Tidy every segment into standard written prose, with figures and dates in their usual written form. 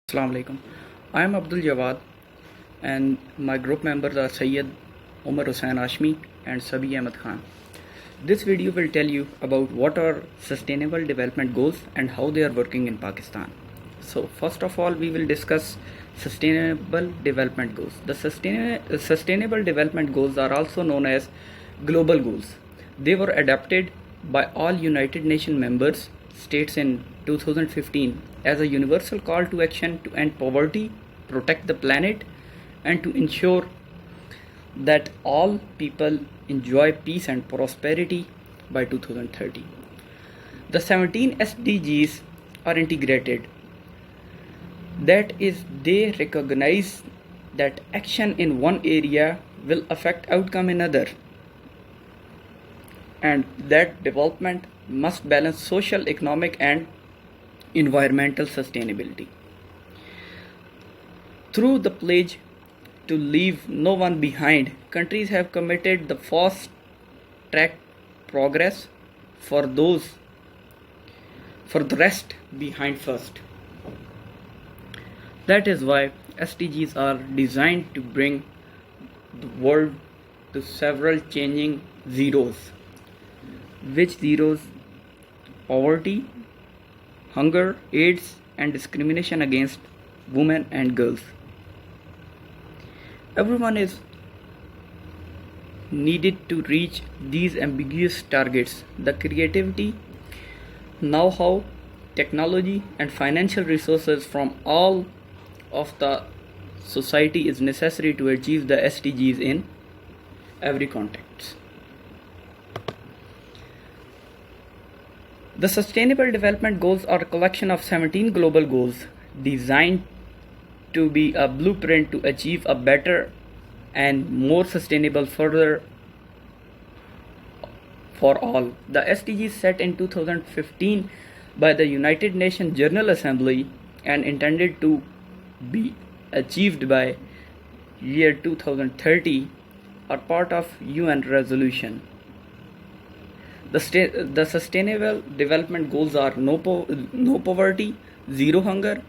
Assalamu alaikum. I am Abdul Jawad and my group members are Sayyid Umar Hussain Ashmi and Sabi Ahmed Khan. This video will tell you about what are sustainable development goals and how they are working in Pakistan. So first of all we will discuss sustainable development goals. The sustainable development goals are also known as global goals. They were adopted by all United Nations members states in 2015 as a universal call to action to end poverty, protect the planet, and to ensure that all people enjoy peace and prosperity by 2030. The 17 SDGs are integrated. That is, they recognize that action in one area will affect outcome in other, and that development must balance social, economic, and environmental sustainability. Through the pledge to leave no one behind, countries have committed the fast track progress for the rest behind first. That is why SDGs are designed to bring the world to several changing zeros. Which zeros? Poverty, hunger, AIDS, and discrimination against women and girls. Everyone is needed to reach these ambiguous targets. The creativity, know-how, technology, and financial resources from all of the society is necessary to achieve the SDGs in every context. The Sustainable Development Goals are a collection of 17 global goals designed to be a blueprint to achieve a better and more sustainable further for all. The SDGs set in 2015 by the United Nations General Assembly and intended to be achieved by year 2030 are part of UN resolution. The Sustainable Development Goals are no poverty, zero hunger,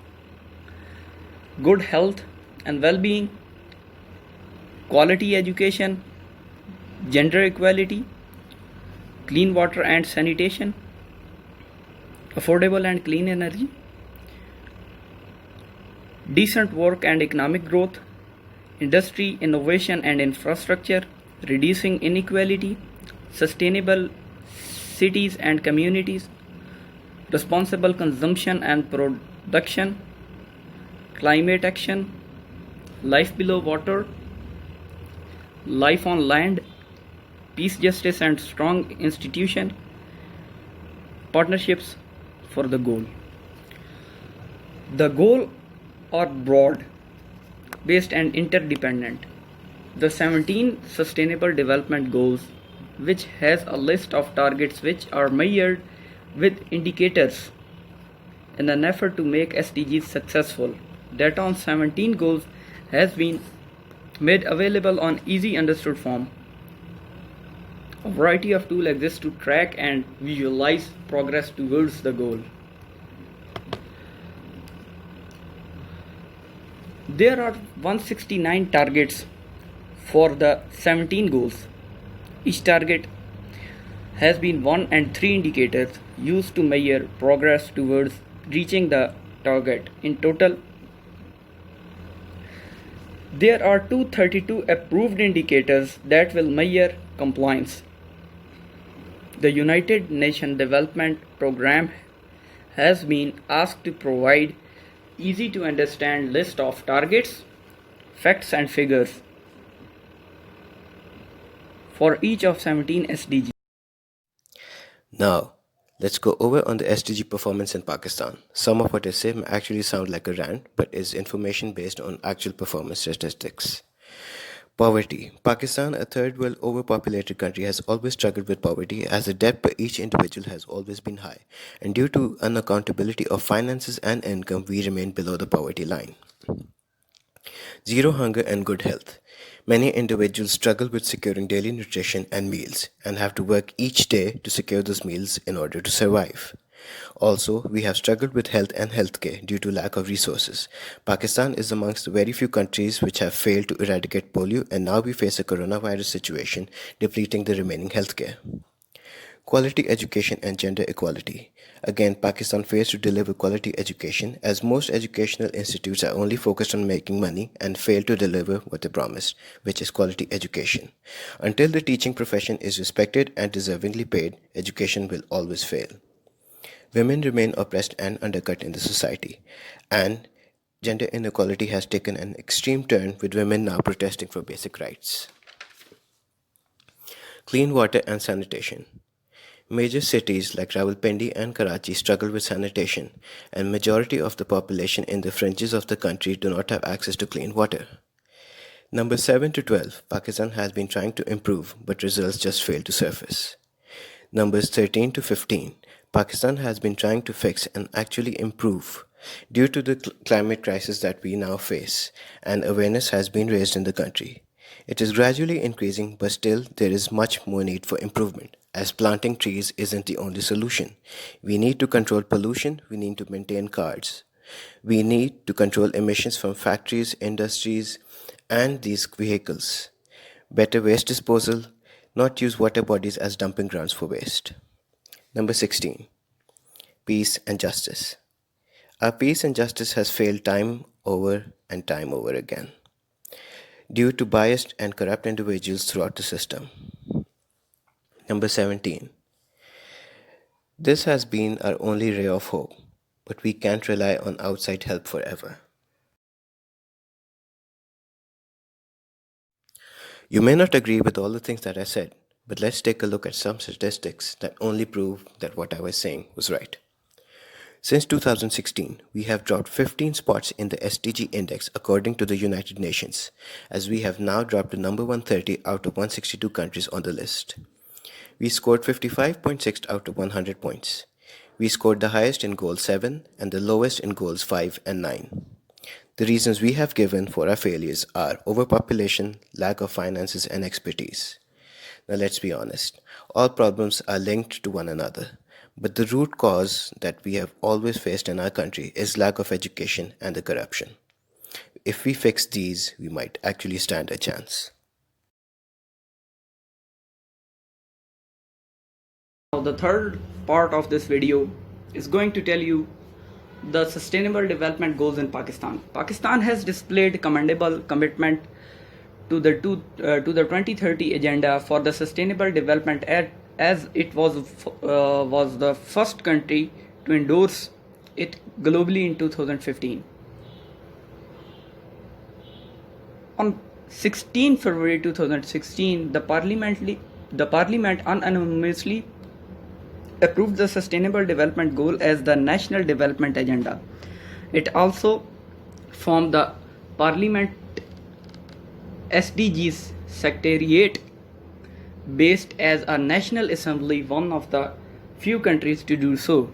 good health and well-being, quality education, gender equality, clean water and sanitation, affordable and clean energy, decent work and economic growth, industry, innovation and infrastructure, reducing inequality, sustainable cities and communities, responsible consumption and production, climate action, life below water, life on land, peace, justice and strong institution, partnerships for the goal. The goal are broad based and interdependent. The 17 Sustainable Development Goals, which has a list of targets which are measured with indicators in an effort to make SDGs successful. Data on 17 goals has been made available on easy understood form. A variety of tools exist to track and visualize progress towards the goal. There are 169 targets for the 17 goals. Each target has been 1 and 3 indicators used to measure progress towards reaching the target. In total, there are 232 approved indicators that will measure compliance. The United Nations Development Programme has been asked to provide easy to understand list of targets, facts and figures for each of 17 SDGs. Now, let's go over on the SDG performance in Pakistan. Some of what I say may actually sound like a rant, but is information based on actual performance statistics. Poverty. Pakistan, a third world overpopulated country, has always struggled with poverty as the debt per each individual has always been high, and due to unaccountability of finances and income, we remain below the poverty line. Zero hunger and good health. Many individuals struggle with securing daily nutrition and meals and have to work each day to secure those meals in order to survive. Also, we have struggled with health and healthcare due to lack of resources. Pakistan is amongst the very few countries which have failed to eradicate polio, and now we face a coronavirus situation depleting the remaining healthcare. Quality education and gender equality. Again, Pakistan fails to deliver quality education as most educational institutes are only focused on making money and fail to deliver what they promised, which is quality education. Until the teaching profession is respected and deservingly paid, education will always fail. Women remain oppressed and undercut in the society, and gender inequality has taken an extreme turn with women now protesting for basic rights. Clean water and sanitation. Major cities like Rawalpindi and Karachi struggle with sanitation, and majority of the population in the fringes of the country do not have access to clean water. Number 7 to 12, Pakistan has been trying to improve, but results just fail to surface. Numbers 13 to 15, Pakistan has been trying to fix and actually improve due to the climate crisis that we now face, and awareness has been raised in the country. It is gradually increasing, but still there is much more need for improvement, as planting trees isn't the only solution. We need to control pollution, we need to maintain cars. We need to control emissions from factories, industries, and these vehicles. Better waste disposal, not use water bodies as dumping grounds for waste. Number 16. Peace and justice. Our peace and justice has failed time over and time over again, due to biased and corrupt individuals throughout the system. Number 17. This has been our only ray of hope, but we can't rely on outside help forever. You may not agree with all the things that I said, but let's take a look at some statistics that only prove that what I was saying was right. Since 2016, we have dropped 15 spots in the SDG index according to the United Nations, as we have now dropped to number 130 out of 162 countries on the list. We scored 55.6 out of 100 points. We scored the highest in goal 7 and the lowest in goals 5 and 9. The reasons we have given for our failures are overpopulation, lack of finances, and expertise. Now let's be honest, all problems are linked to one another. But the root cause that we have always faced in our country is lack of education and the corruption. If we fix these, we might actually stand a chance. Now the third part of this video is going to tell you the Sustainable Development Goals in Pakistan. Pakistan has displayed commendable commitment to the 2030 agenda for the sustainable development as it was the first country to endorse it globally in 2015. On 16 February 2016, the Parliament unanimously approved the Sustainable Development Goal as the National Development Agenda. It also formed the Parliament SDGs Secretariat, based as a National Assembly, one of the few countries to do so.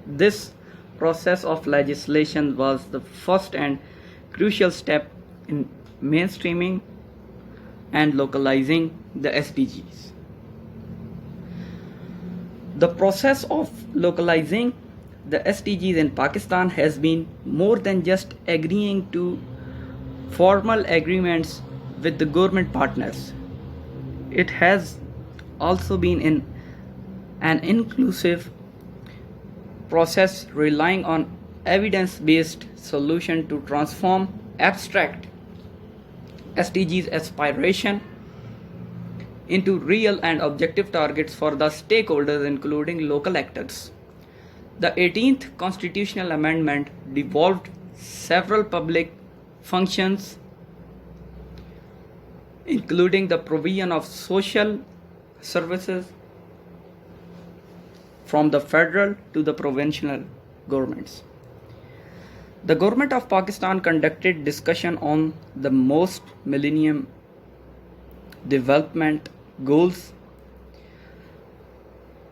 This process of legislation was the first and crucial step in mainstreaming and localizing the SDGs. The process of localizing the SDGs in Pakistan has been more than just agreeing to formal agreements with the government partners. It has also been an inclusive process relying on evidence-based solution to transform abstract SDGs aspiration into real and objective targets for the stakeholders, including local actors. The 18th Constitutional Amendment devolved several public functions, including the provision of social services, from the federal to the provincial governments. The government of Pakistan conducted discussion on the most Millennium Development Goals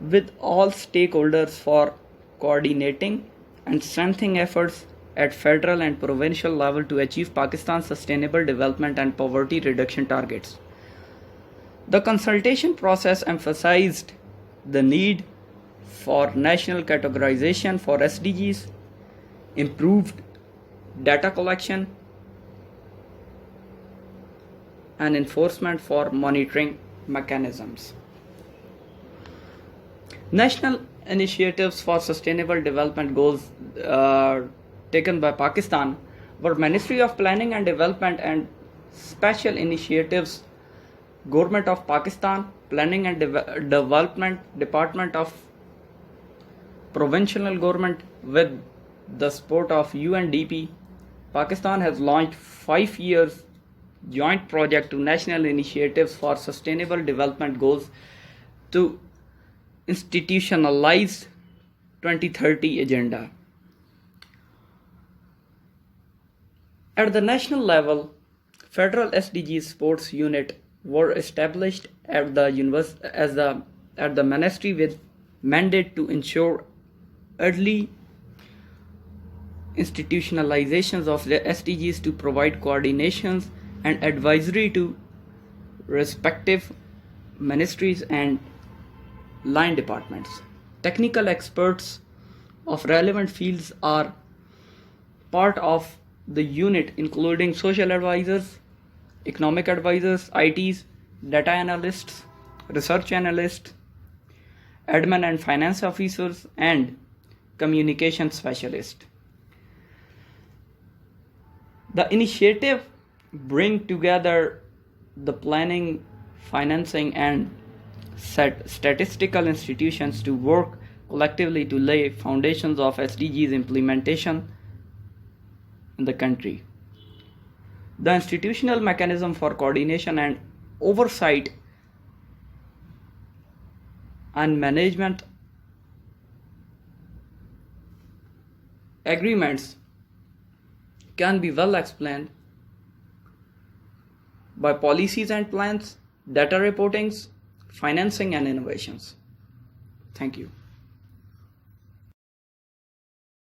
with all stakeholders for coordinating and strengthening efforts at federal and provincial level to achieve Pakistan's sustainable development and poverty reduction targets. The consultation process emphasized the need for national categorization for SDGs, improved data collection, and enforcement for monitoring mechanisms. National initiatives for sustainable development goals taken by Pakistan were Ministry of Planning and Development and Special Initiatives, Government of Pakistan, Planning and Development, Department of Provincial Government with the support of UNDP. Pakistan has launched 5 years joint project to national initiatives for sustainable development goals to institutionalize 2030 agenda. At the national level, federal SDGs sports unit were established at the ministry with mandate to ensure early institutionalizations of the SDGs, to provide coordinations and advisory to respective ministries and line departments. Technical experts of relevant fields are part of the unit, including social advisors, economic advisors, ITs, data analysts, research analysts, admin and finance officers, and communication specialists. The initiative bring together the planning, financing, and statistical institutions to work collectively to lay foundations of SDGs implementation in the country. The institutional mechanism for coordination and oversight and management agreements can be well explained by policies and plans, data reportings, financing, and innovations. Thank you.